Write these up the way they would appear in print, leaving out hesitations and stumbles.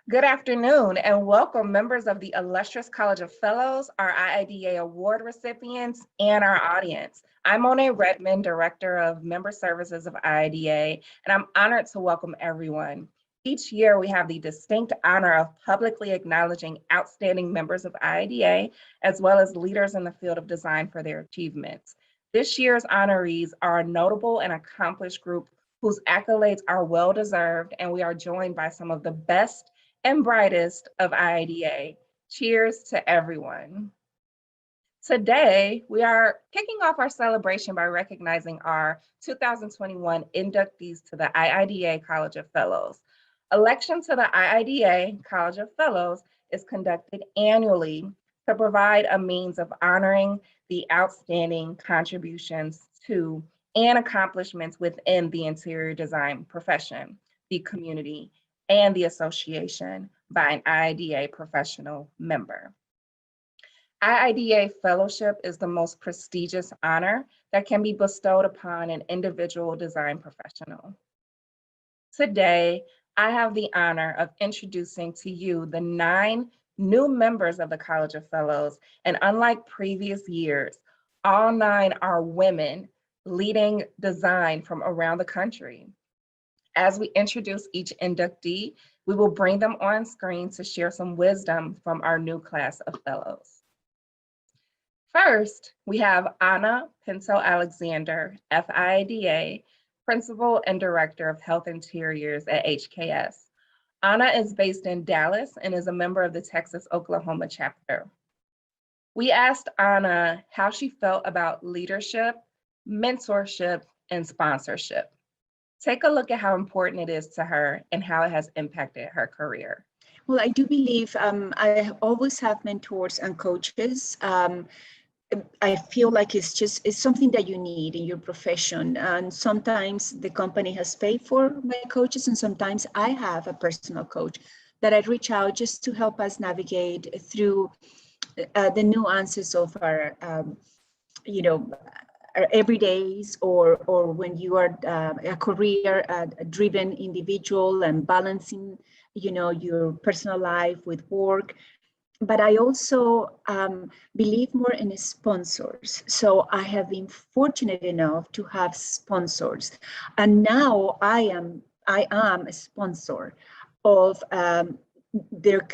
Good afternoon and welcome members of the illustrious College of Fellows, our IIDA award recipients, and our audience. I'm Monet Redmond, Director of Member Services of IIDA, and I'm honored to welcome everyone. Each year we have the distinct honor of publicly acknowledging outstanding members of IIDA, as well as leaders in the field of design for their achievements. This year's honorees are a notable and accomplished group whose accolades are well-deserved, and we are joined by some of the best and brightest of IIDA. Cheers to everyone. Today, we are kicking off our celebration by recognizing our 2021 inductees to the IIDA College of Fellows. Election to the IIDA College of Fellows is conducted annually to provide a means of honoring the outstanding contributions to and accomplishments within the interior design profession, the community, and the association by an IIDA professional member. IIDA Fellowship is the most prestigious honor that can be bestowed upon an individual design professional. Today, I have the honor of introducing to you the 9 new members of the College of Fellows, and unlike previous years, all 9 are women leading design from around the country. As we introduce each inductee, we will bring them on screen to share some wisdom from our new class of fellows. First, we have Anna Pinto-Alexander, FIDA, Principal and Director of Health Interiors at HKS. Anna is based in Dallas and is a member of the Texas-Oklahoma chapter. We asked Anna how she felt about leadership, mentorship, and sponsorship. Take a look at how important it is to her and how it has impacted her career. Well, I do believe I always have mentors and coaches. I feel like it's something that you need in your profession. And sometimes the company has paid for my coaches, and sometimes I have a personal coach that I reach out just to help us navigate through the nuances of our, our everydays, or when you are a career driven individual and balancing, your personal life with work. But I also believe more in sponsors. So I have been fortunate enough to have sponsors, and now I am a sponsor of their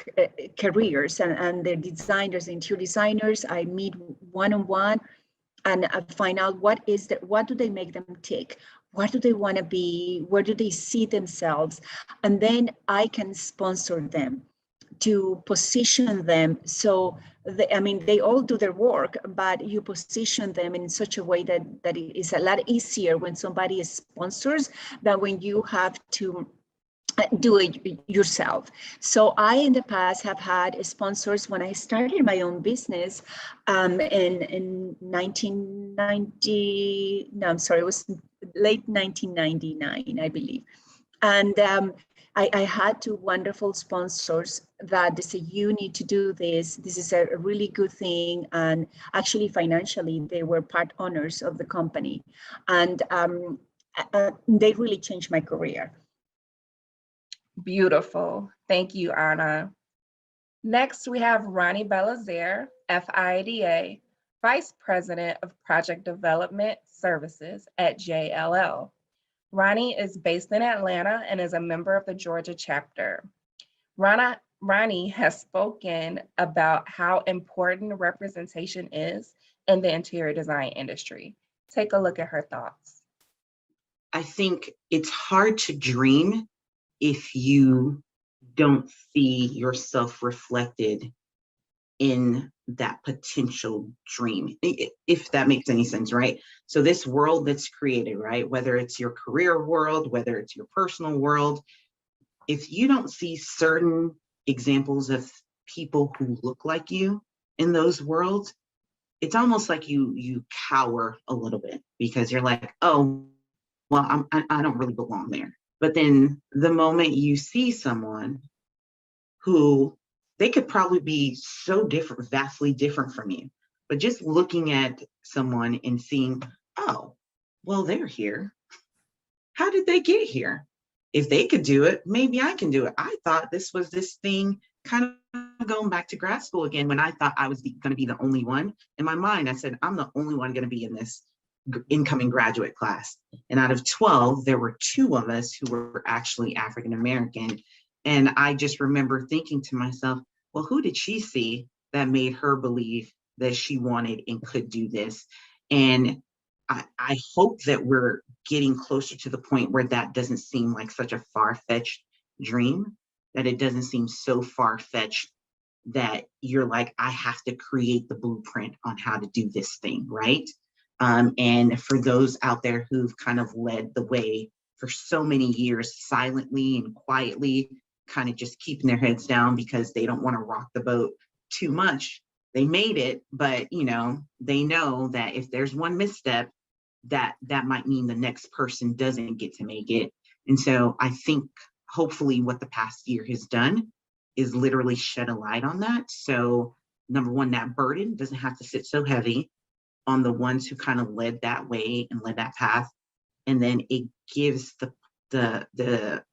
careers and their designers, interior designers. I meet one-on-one and find out what do they make them tick? What do they want to be? Where do they see themselves? And then I can sponsor them to position them. So, they all do their work, but you position them in such a way that it is a lot easier when somebody is sponsors than when you have to do it yourself. So I, in the past, have had sponsors when I started my own business in 1990. No, I'm sorry, it was late 1999, I believe. And I had 2 wonderful sponsors that they said, you need to do this. This is a really good thing. And actually, financially, they were part owners of the company. And they really changed my career. Beautiful. Thank you, Anna. Next, we have Ronnie Bellazar, FIDA, Vice President of Project Development Services at JLL. Ronnie is based in Atlanta and is a member of the Georgia chapter. Ronnie has spoken about how important representation is in the interior design industry. Take a look at her thoughts. I think it's hard to dream if you don't see yourself reflected in that potential dream, if that makes any sense, right? So this world that's created, right, whether it's your career world, whether it's your personal world, if you don't see certain examples of people who look like you in those worlds, it's almost like you cower a little bit, because you're like, oh, well, I don't really belong there. But then the moment you see someone who, they could probably be so different, vastly different from you, but just looking at someone and seeing, oh, well, they're here. How did they get here? if they could do it, maybe I can do it. I thought this was this thing, kind of going back to grad school again, when I thought I was going to be the only one. In my mind, I said, I'm the only one going to be in this incoming graduate class. And out of 12, there were 2 of us who were actually African American. And I just remember thinking to myself, well, who did she see that made her believe that she wanted and could do this? And I hope that we're getting closer to the point where that doesn't seem like such a far-fetched dream, that it doesn't seem so far-fetched that you're like, I have to create the blueprint on how to do this thing, right? And for those out there who've kind of led the way for so many years, silently and quietly, kind of just keeping their heads down because they don't want to rock the boat too much. They made it, but they know that if there's one misstep, that might mean the next person doesn't get to make it. And so I think hopefully what the past year has done is literally shed a light on that. So number one, that burden doesn't have to sit so heavy on the ones who kind of led that way and led that path. And then it gives the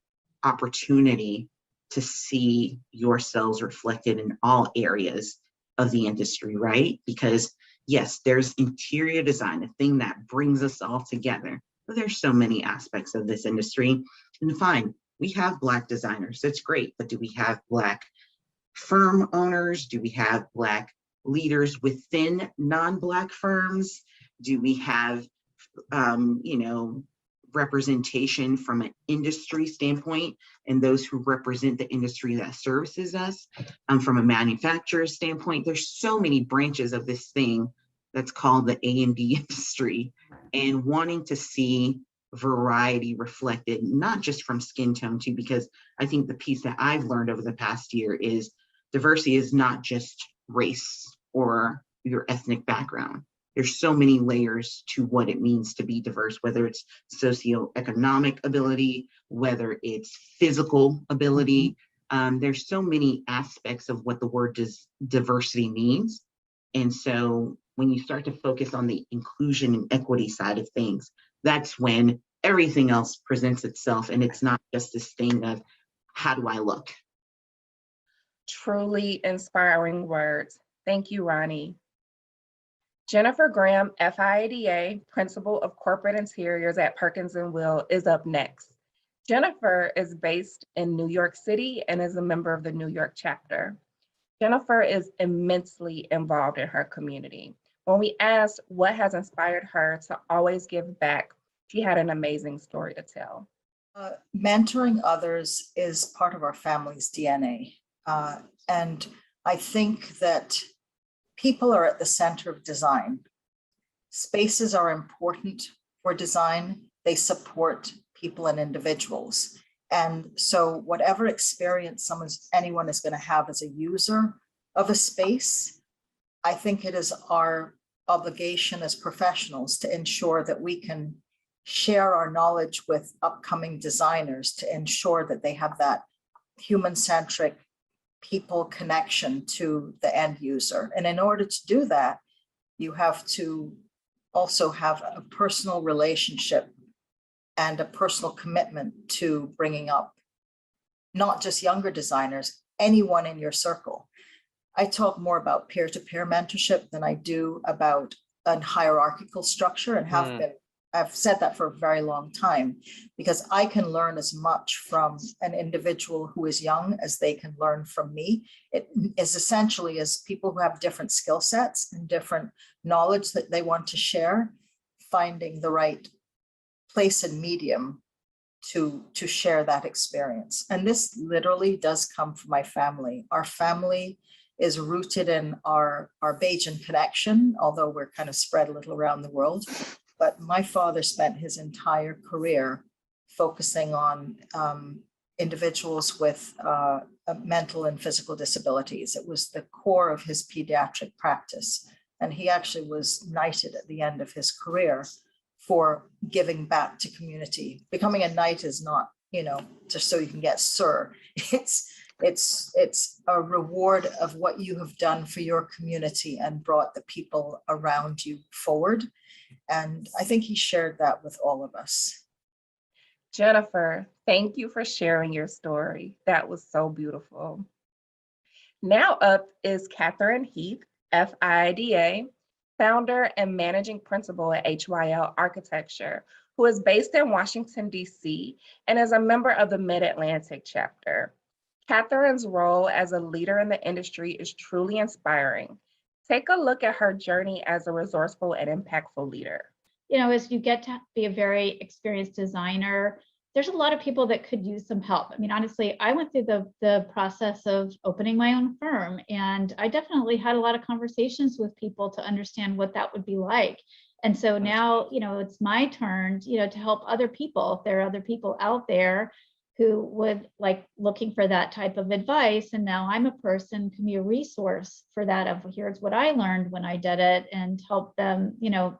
opportunity to see yourselves reflected in all areas of the industry, right? Because yes, there's interior design, the thing that brings us all together. But there's so many aspects of this industry. And fine, we have Black designers, that's great. But do we have Black firm owners? Do we have Black leaders within non-Black firms? Do we have, representation from an industry standpoint and those who represent the industry that services us? From a manufacturer standpoint, there's so many branches of this thing that's called the A&D industry, and wanting to see variety reflected, not just from skin tone too, because I think the piece that I've learned over the past year is diversity is not just race or your ethnic background. There's so many layers to what it means to be diverse, whether it's socioeconomic ability, whether it's physical ability. There's so many aspects of what the word diversity means. And so when you start to focus on the inclusion and equity side of things, that's when everything else presents itself. And it's not just this thing of, how do I look? Truly inspiring words. Thank you, Ronnie. Jennifer Graham, FIADA, Principal of Corporate Interiors at Perkins & Will, is up next. Jennifer is based in New York City and is a member of the New York chapter. Jennifer is immensely involved in her community. When we asked what has inspired her to always give back, she had an amazing story to tell. Mentoring others is part of our family's DNA. And I think that people are at the center of design. Spaces are important for design. They support people and individuals. And so whatever experience anyone is going to have as a user of a space, I think it is our obligation as professionals to ensure that we can share our knowledge with upcoming designers to ensure that they have that human-centric people connection to the end user. And in order to do that, you have to also have a personal relationship and a personal commitment to bringing up not just younger designers, anyone in your circle. I talk more about peer-to-peer mentorship than I do about a hierarchical structure, and I've said that for a very long time, because I can learn as much from an individual who is young as they can learn from me. It is essentially as people who have different skill sets and different knowledge that they want to share, finding the right place and medium to share that experience. And this literally does come from my family. Our family is rooted in our Bajan connection, although we're kind of spread a little around the world. But my father spent his entire career focusing on individuals with mental and physical disabilities. It was the core of his pediatric practice. And he actually was knighted at the end of his career for giving back to community. Becoming a knight is not, just so you can get sir. It's a reward of what you have done for your community and brought the people around you forward. And I think he shared that with all of us. Jennifer, thank you for sharing your story. That was so beautiful. Now up is Katherine Heath, FIDA, founder and managing principal at HYL Architecture, who is based in Washington, D.C., and is a member of the Mid-Atlantic chapter. Katherine's role as a leader in the industry is truly inspiring. Take a look at her journey as a resourceful and impactful leader. You know, as you get to be a very experienced designer, there's a lot of people that could use some help. I mean, honestly, I went through the process of opening my own firm, and I definitely had a lot of conversations with people to understand what that would be like. And so now, you know, it's my turn, you know, to help other people. If there are other people out there who would like looking for that type of advice, and now I'm a person can be a resource for that of here's what I learned when I did it, and help them, you know,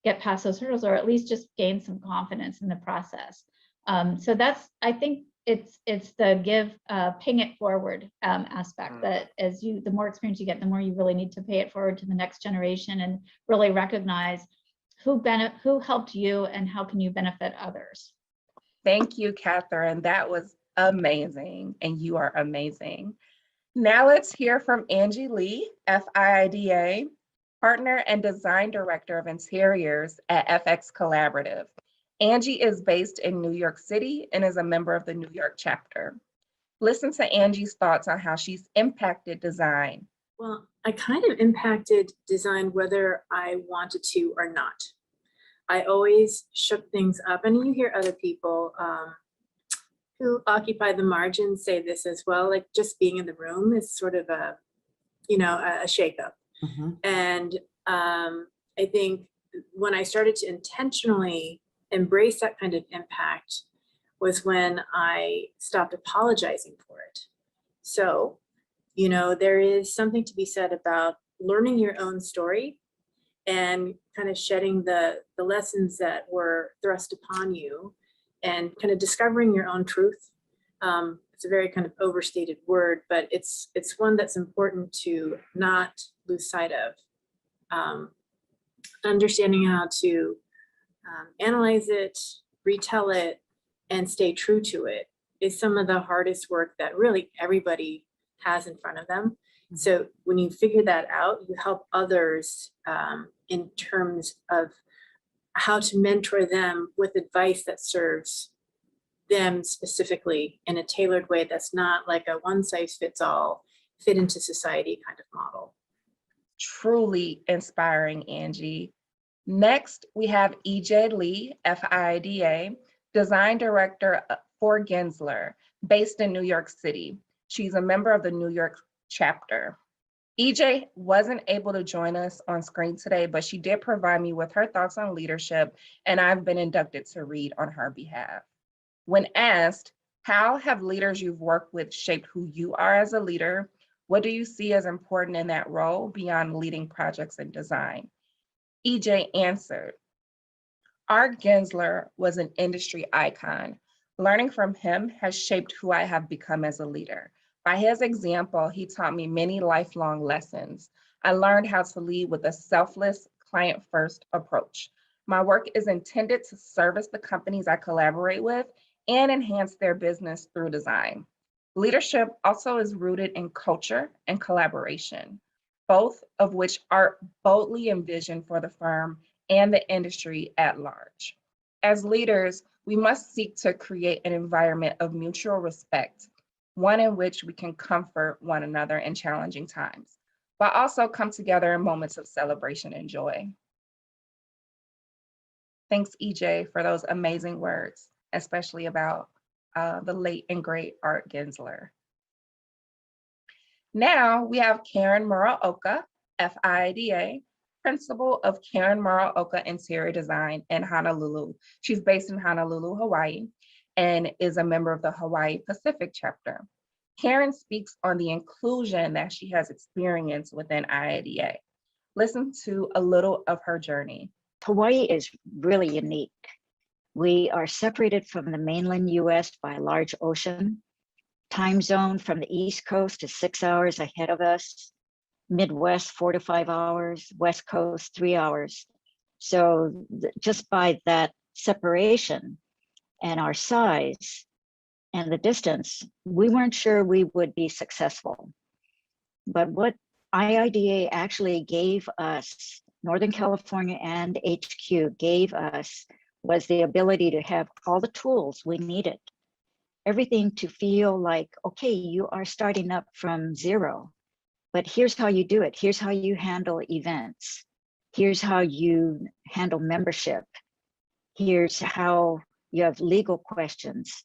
get past those hurdles, or at least just gain some confidence in the process. So that's, I think it's the give, paying it forward aspect, that as you, the more experience you get, the more you really need to pay it forward to the next generation and really recognize who helped you and how can you benefit others. Thank you, Katherine. That was amazing, and you are amazing. Now let's hear from Angie Lee, FIDA, partner and design director of interiors at FX Collaborative. Angie is based in New York City and is a member of the New York chapter. Listen to Angie's thoughts on how she's impacted design. Well, I kind of impacted design whether I wanted to or not. I always shook things up, and you hear other people who occupy the margins say this as well, like just being in the room is sort of a, you know, a shakeup. Mm-hmm. And I think when I started to intentionally embrace that kind of impact was when I stopped apologizing for it. So, you know, there is something to be said about learning your own story and kind of shedding the lessons that were thrust upon you and kind of discovering your own truth. It's a very kind of overstated word, but it's one that's important to not lose sight of. Understanding how to analyze it, retell it, and stay true to it is some of the hardest work that really everybody has in front of them. So when you figure that out, you help others in terms of how to mentor them with advice that serves them specifically in a tailored way that's not like a one size fits all, fit into society kind of model. Truly inspiring, Angie. Next, we have EJ Lee, FIDA, design director for Gensler, based in New York City. She's a member of the New York chapter. EJ wasn't able to join us on screen today, but she did provide me with her thoughts on leadership, and I've been inducted to read on her behalf. When asked, how have leaders you've worked with shaped who you are as a leader? What do you see as important in that role beyond leading projects and design? EJ answered, Art Gensler was an industry icon. Learning from him has shaped who I have become as a leader. By his example, he taught me many lifelong lessons. I learned how to lead with a selfless, client-first approach. My work is intended to service the companies I collaborate with and enhance their business through design. Leadership also is rooted in culture and collaboration, both of which Art boldly envisioned for the firm and the industry at large. As leaders, we must seek to create an environment of mutual respect, one in which we can comfort one another in challenging times, but also come together in moments of celebration and joy. Thanks, EJ, for those amazing words, especially about the late and great Art Gensler. Now we have Karen Muraoka, FIDA, principal of Karen Muraoka Interior Design in Honolulu. She's based in Honolulu, Hawaii, and is a member of the Hawaii Pacific chapter. Karen speaks on the inclusion that she has experienced within IIDA. Listen to a little of her journey. Hawaii is really unique. We are separated from the mainland US by a large ocean. Time zone from the East Coast is 6 hours ahead of us. Midwest, 4 to 5 hours. West Coast, 3 hours. So just by that separation, and our size and the distance, we weren't sure we would be successful. But what IIDA actually gave us, Northern California and HQ gave us, was the ability to have all the tools we needed. Everything to feel like, okay, you are starting up from zero, but here's how you do it. Here's how you handle events. Here's how you handle membership. Here's how you have legal questions,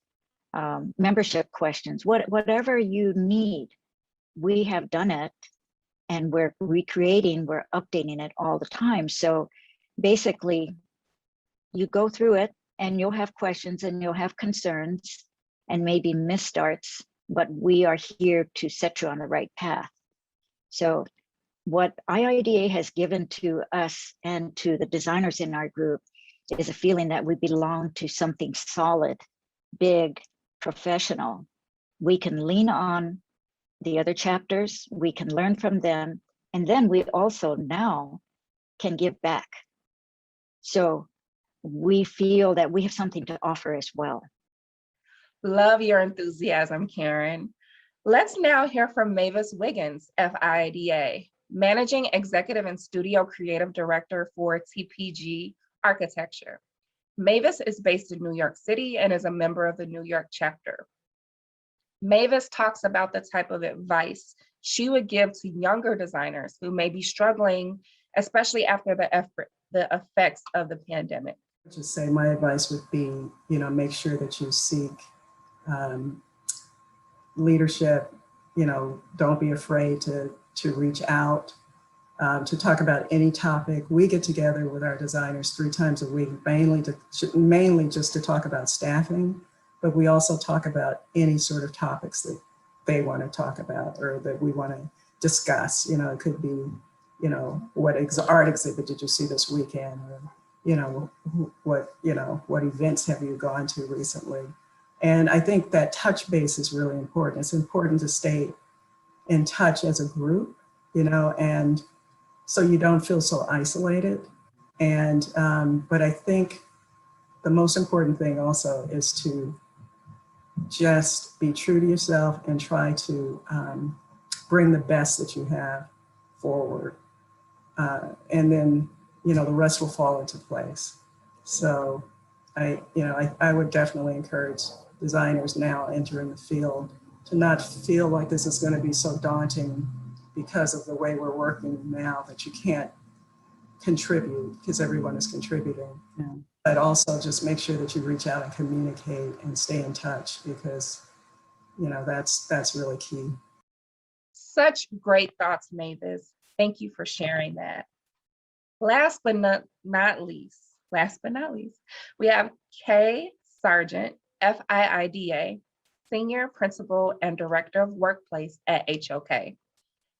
membership questions, whatever you need. We have done it, and we're recreating, we're updating it all the time. So basically, you go through it and you'll have questions and you'll have concerns and maybe misstarts, but we are here to set you on the right path. So what IIDA has given to us and to the designers in our group is a feeling that we belong to something solid, big, professional. We can lean on the other chapters, we can learn from them, and then we also now can give back. So we feel that we have something to offer as well. Love your enthusiasm, Karen. Let's now hear from Mavis Wiggins, FIDA, Managing Executive and Studio Creative Director for TPG Architecture. Mavis is based in New York City and is a member of the New York chapter. Mavis talks about the type of advice she would give to younger designers who may be struggling, especially after the effects of the pandemic. Just say my advice would be, make sure that you seek leadership. Don't be afraid to reach out, to talk about any topic. We get together with our designers 3 times a week, mainly just to talk about staffing, but we also talk about any sort of topics that they want to talk about or that we want to discuss. It could be, what art exhibit did you see this weekend? Or, what events have you gone to recently? And I think that touch base is really important. It's important to stay in touch as a group, and so you don't feel so isolated. And, but I think the most important thing also is to just be true to yourself and try to bring the best that you have forward. And then, the rest will fall into place. So I would definitely encourage designers now entering the field to not feel like this is going to be so daunting because of the way we're working now that you can't contribute, because everyone is contributing. Yeah. But also just make sure that you reach out and communicate and stay in touch, because that's really key. Such great thoughts, Mavis. Thank you for sharing that. Last but not least, we have Kay Sargent, FIIDA, Senior Principal and Director of Workplace at HOK.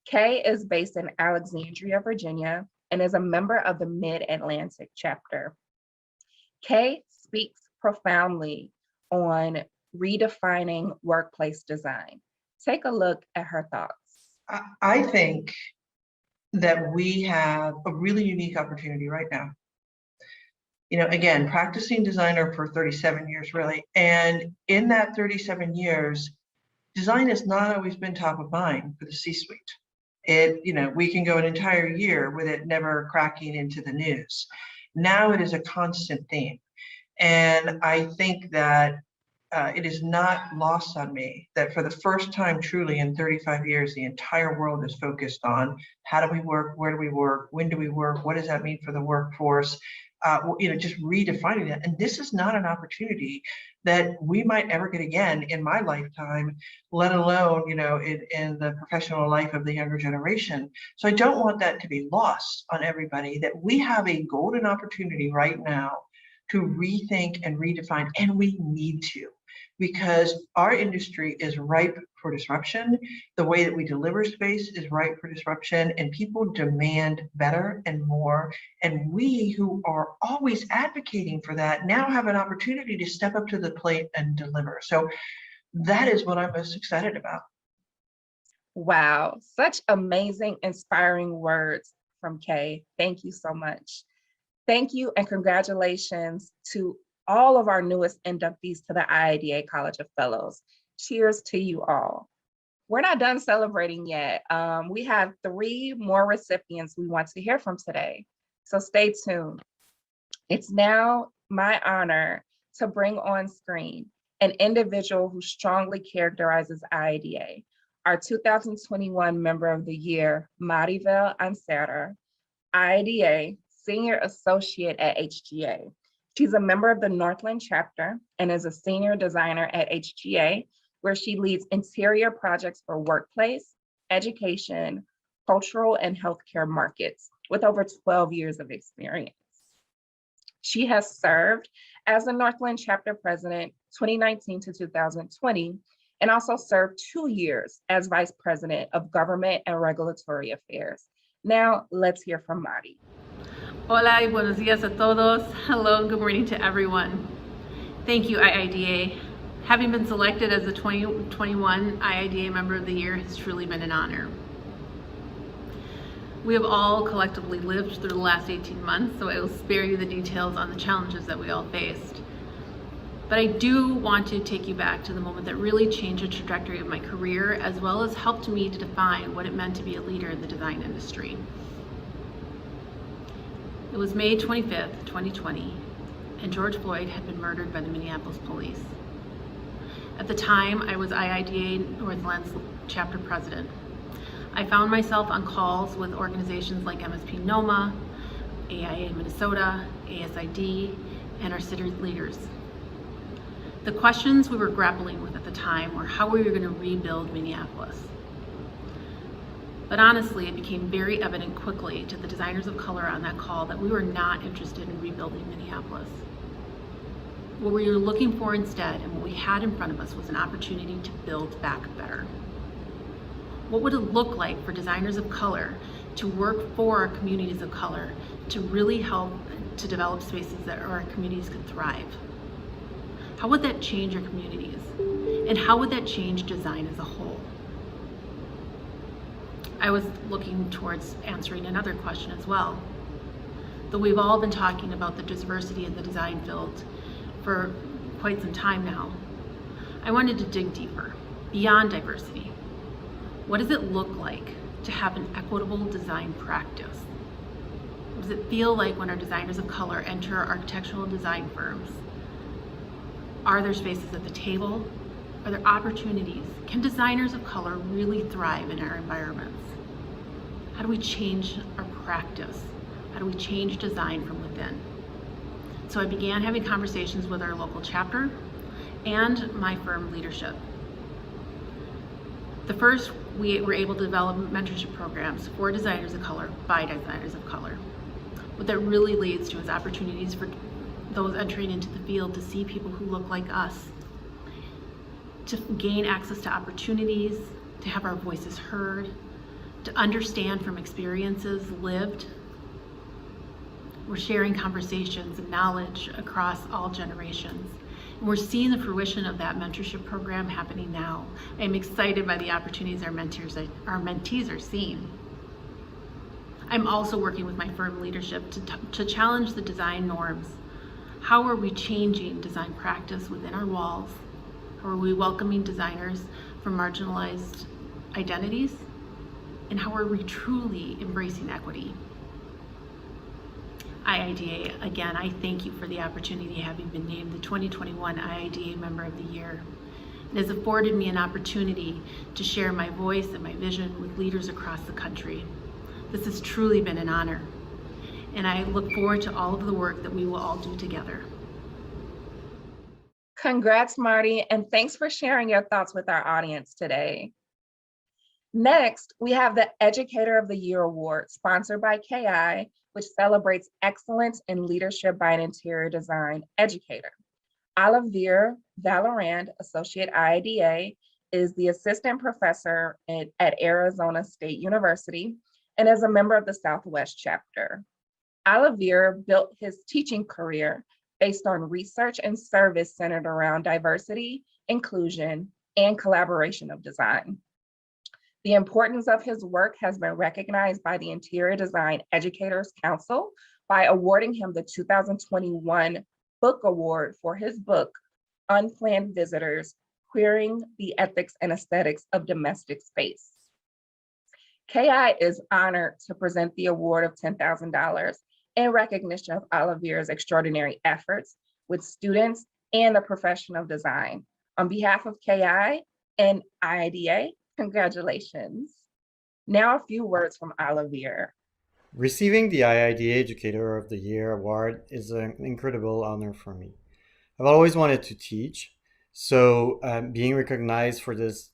Kay is based in Alexandria, Virginia, and is a member of the Mid-Atlantic chapter. Kay speaks profoundly on redefining workplace design. Take a look at her thoughts. I think that we have a really unique opportunity right now. Again, practicing designer for 37 years, really. And in that 37 years, design has not always been top of mind for the C-suite. We can go an entire year with it never cracking into the news. Now it is a constant theme. And I think that it is not lost on me that for the first time truly in 35 years, the entire world is focused on how do we work, where do we work, when do we work, what does that mean for the workforce, just redefining that. And this is not an opportunity that we might ever get again in my lifetime, let alone, in the professional life of the younger generation. So I don't want that to be lost on everybody, that we have a golden opportunity right now to rethink and redefine, and we need to, because our industry is ripe for disruption. The way that we deliver space is ripe for disruption, and people demand better and more. And we who are always advocating for that now have an opportunity to step up to the plate and deliver. So that is what I'm most excited about. Wow, such amazing, inspiring words from Kay. Thank you so much. Thank you and congratulations to all of our newest inductees to the IIDA College of Fellows. Cheers to you all. We're not done celebrating yet. We have 3 more recipients we want to hear from today, so stay tuned. It's now my honor to bring on screen an individual who strongly characterizes IIDA, our 2021 Member of the Year, Mavis Wiggins, IIDA Senior Associate at HGA. She's a member of the Northland chapter and is a senior designer at HGA, where she leads interior projects for workplace, education, cultural, and healthcare markets with over 12 years of experience. She has served as the Northland chapter president 2019 to 2020, and also served 2 years as vice president of government and regulatory affairs. Now let's hear from Mari. Hola y buenos días a todos. Hello, good morning to everyone. Thank you, IIDA. Having been selected as the 2021 IIDA Member of the Year has truly been an honor. We have all collectively lived through the last 18 months, so I will spare you the details on the challenges that we all faced. But I do want to take you back to the moment that really changed the trajectory of my career, as well as helped me to define what it meant to be a leader in the design industry. It was May 25th, 2020, and George Floyd had been murdered by the Minneapolis police. At the time, I was IIDA Northland's chapter president. I found myself on calls with organizations like MSP NOMA, AIA Minnesota, ASID, and our city leaders. The questions we were grappling with at the time were how we were going to rebuild Minneapolis. But honestly, it became very evident quickly to the designers of color on that call that we were not interested in rebuilding Minneapolis. What we were looking for instead, and what we had in front of us, was an opportunity to build back better. What would it look like for designers of color to work for our communities of color to really help to develop spaces that our communities could thrive? How would that change our communities? And how would that change design as a whole? I was looking towards answering another question as well. Though we've all been talking about the diversity in the design field for quite some time now, I wanted to dig deeper, beyond diversity. What does it look like to have an equitable design practice? What does it feel like when our designers of color enter architectural design firms? Are there spaces at the table? Are there opportunities? Can designers of color really thrive in our environments? How do we change our practice? How do we change design from within? So I began having conversations with our local chapter and my firm leadership. The first, we were able to develop mentorship programs for designers of color by designers of color. What that really leads to is opportunities for those entering into the field to see people who look like us, to gain access to opportunities, to have our voices heard, to understand from experiences lived. We're sharing conversations and knowledge across all generations. And we're seeing the fruition of that mentorship program happening now. I'm excited by the opportunities our mentees are seeing. I'm also working with my firm leadership to challenge the design norms. How are we changing design practice within our walls? How are we welcoming designers from marginalized identities? And how are we truly embracing equity? IIDA, again, I thank you for the opportunity of having been named the 2021 IIDA Member of the Year. It has afforded me an opportunity to share my voice and my vision with leaders across the country. This has truly been an honor, and I look forward to all of the work that we will all do together. Congrats, Marty, and thanks for sharing your thoughts with our audience today. Next, we have the Educator of the Year Award, sponsored by KI, which celebrates excellence in leadership by an interior design educator. Olivier Valorand, Associate IIDA, is the Assistant Professor at Arizona State University and is a member of the Southwest chapter. Olivier built his teaching career based on research and service centered around diversity, inclusion, and collaboration of design. The importance of his work has been recognized by the Interior Design Educators Council by awarding him the 2021 Book Award for his book, Unplanned Visitors, Queering the Ethics and Aesthetics of Domestic Space. KI is honored to present the award of $10,000 in recognition of Olivier's extraordinary efforts with students and the profession of design. On behalf of KI and IIDA, congratulations. Now a few words from Olivier. Receiving the IIDA Educator of the Year award is an incredible honor for me. I've always wanted to teach, so being recognized for this,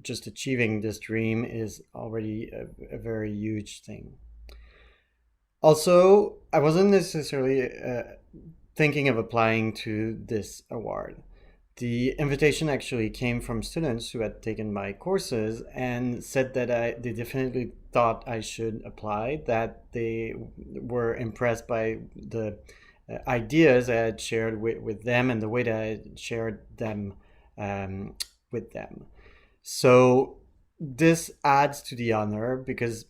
just achieving this dream, is already a very huge thing. Also, I wasn't necessarily thinking of applying to this award. The invitation actually came from students who had taken my courses and said that they definitely thought I should apply, that they were impressed by the ideas I had shared with them and the way that I had shared them with them. So this adds to the honor because,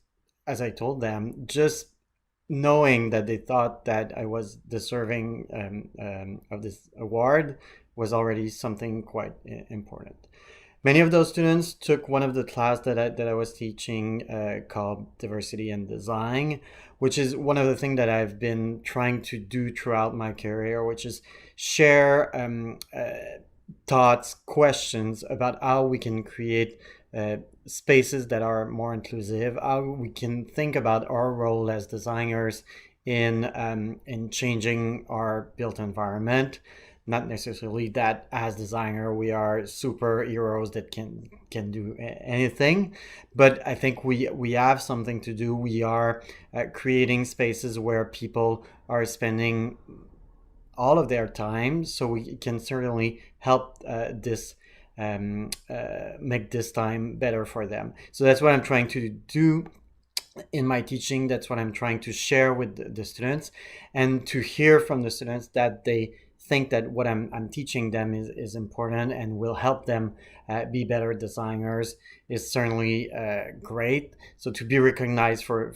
as I told them, just knowing that they thought that I was deserving of this award was already something quite important. Many of those students took one of the class that I was teaching called Diversity and Design, which is one of the things that I've been trying to do throughout my career, which is share thoughts, questions about how we can create spaces that are more inclusive, how we can think about our role as designers in changing our built environment. Not necessarily that as designer we are superheroes that can do anything, but I think we have something to do. We are creating spaces where people are spending all of their time, so we can certainly help make this time better for them. So that's what I'm trying to do in my teaching. That's what I'm trying to share with the students, and to hear from the students that they think that what I'm teaching them is important and will help them be better designers is certainly great. So to be recognized for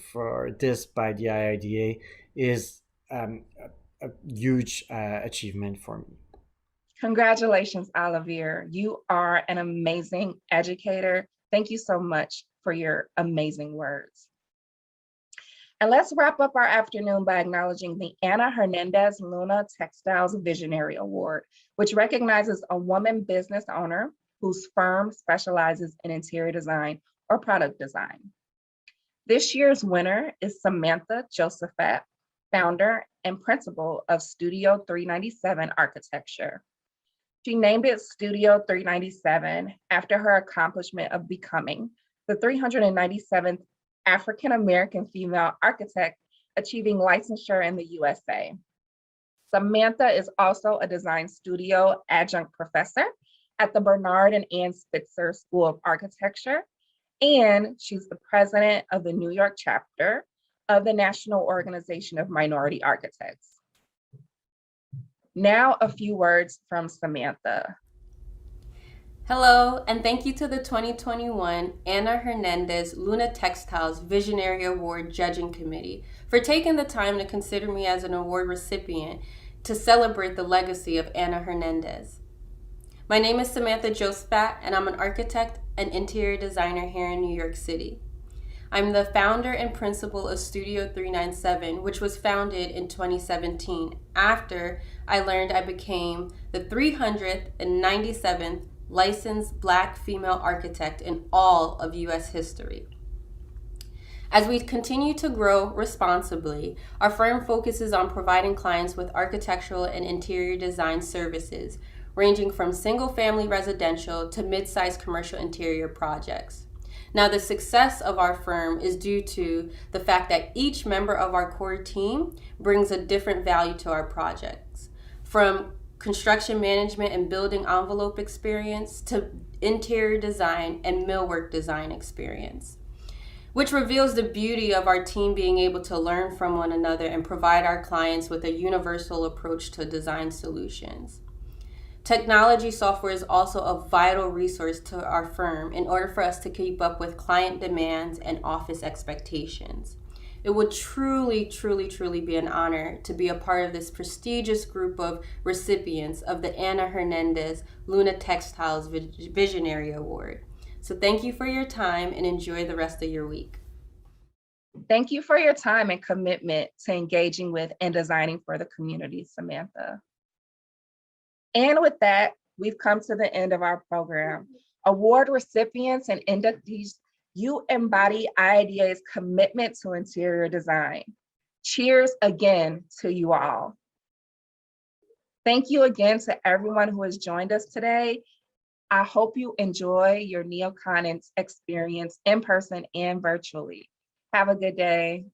this by the IIDA is a huge achievement for me. Congratulations, Olivier. You are an amazing educator. Thank you so much for your amazing words. And let's wrap up our afternoon by acknowledging the Ana Hernandez Luna Textiles Visionary Award, which recognizes a woman business owner whose firm specializes in interior design or product design. This year's winner is Samantha Josephat, founder and principal of Studio 397 Architecture. She named it Studio 397 after her accomplishment of becoming the 397th African-American female architect achieving licensure in the USA. Samantha is also a design studio adjunct professor at the Bernard and Ann Spitzer School of Architecture, and she's the president of the New York chapter of the National Organization of Minority Architects. Now a few words from Samantha. Hello, and thank you to the 2021 Ana Hernandez Luna Textiles Visionary Award Judging Committee for taking the time to consider me as an award recipient to celebrate the legacy of Ana Hernandez. My name is Samantha Josephat, and I'm an architect and interior designer here in New York City. I'm the founder and principal of Studio 397, which was founded in 2017 after I learned I became the 397th licensed Black female architect in all of U.S. history. As we continue to grow responsibly, our firm focuses on providing clients with architectural and interior design services, ranging from single-family residential to mid-sized commercial interior projects. Now, the success of our firm is due to the fact that each member of our core team brings a different value to our projects, from construction management and building envelope experience to interior design and millwork design experience, which reveals the beauty of our team being able to learn from one another and provide our clients with a universal approach to design solutions. Technology software is also a vital resource to our firm in order for us to keep up with client demands and office expectations. It would truly, truly, truly be an honor to be a part of this prestigious group of recipients of the Ana Hernandez Luna Textiles Visionary Award. So thank you for your time and enjoy the rest of your week. Thank you for your time and commitment to engaging with and designing for the community, Samantha. And with that, we've come to the end of our program. Award recipients and inductees, you embody IIDA's commitment to interior design. Cheers again to you all. Thank you again to everyone who has joined us today. I hope you enjoy your NeoCon experience in person and virtually. Have a good day.